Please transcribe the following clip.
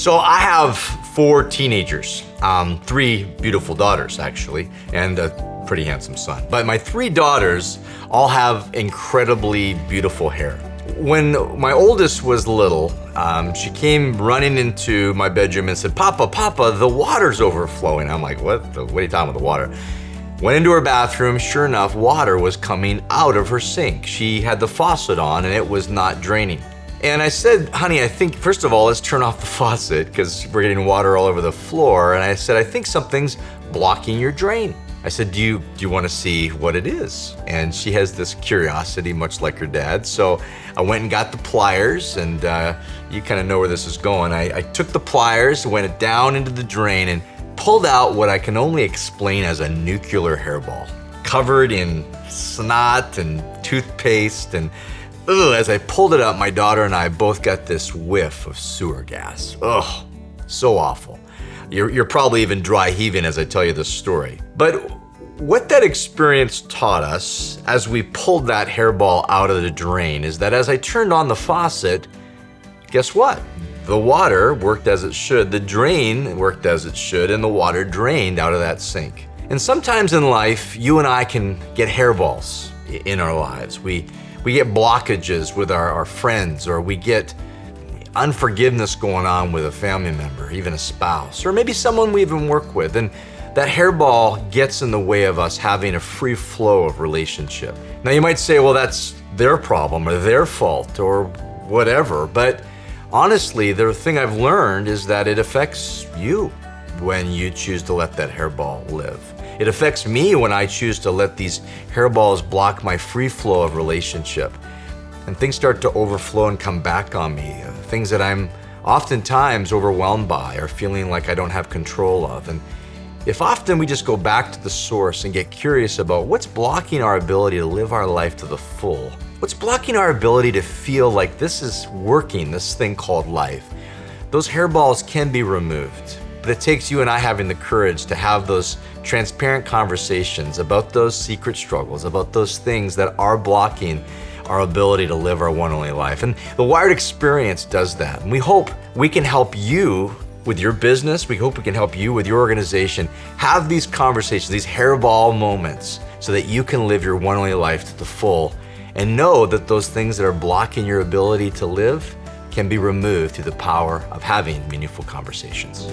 So I have 4 teenagers, 3 beautiful daughters actually, and a pretty handsome son. But my 3 daughters all have incredibly beautiful hair. When my oldest was little, she came running into my bedroom and said, Papa, the water's overflowing. I'm like, what are you talking about, the water? Went into her bathroom, sure enough, water was coming out of her sink. She had the faucet on and it was not draining. And I said, honey, I think, first of all, let's turn off the faucet because we're getting water all over the floor. And I said, I think something's blocking your drain. I said, do you want to see what it is? And she has this curiosity, much like her dad. So I went and got the pliers, and you kind of know where this is going. I took the pliers, went down into the drain, and pulled out what I can only explain as a nuclear hairball, covered in snot and toothpaste. And as I pulled it up, my daughter and I both got this whiff of sewer gas. Ugh, so awful. You're probably even dry heaving as I tell you this story. But what that experience taught us as we pulled that hairball out of the drain is that as I turned on the faucet, guess what? The water worked as it should, the drain worked as it should, and the water drained out of that sink. And sometimes in life, you and I can get hairballs in our lives. We get blockages with our friends, or we get unforgiveness going on with a family member, even a spouse, or maybe someone we even work with. And that hairball gets in the way of us having a free flow of relationship. Now you might say, well, that's their problem or their fault or whatever. But honestly, the thing I've learned is that it affects you when you choose to let that hairball live. It affects me when I choose to let these hairballs block my free flow of relationship. And things start to overflow and come back on me, things that I'm oftentimes overwhelmed by or feeling like I don't have control of. And if often we just go back to the source and get curious about what's blocking our ability to live our life to the full, what's blocking our ability to feel like this is working, this thing called life, those hairballs can be removed. But it takes you and I having the courage to have those transparent conversations about those secret struggles, about those things that are blocking our ability to live our one only life. And the Wired Experience does that. And we hope we can help you with your business. We hope we can help you with your organization have these conversations, these hairball moments, so that you can live your one only life to the full and know that those things that are blocking your ability to live can be removed through the power of having meaningful conversations.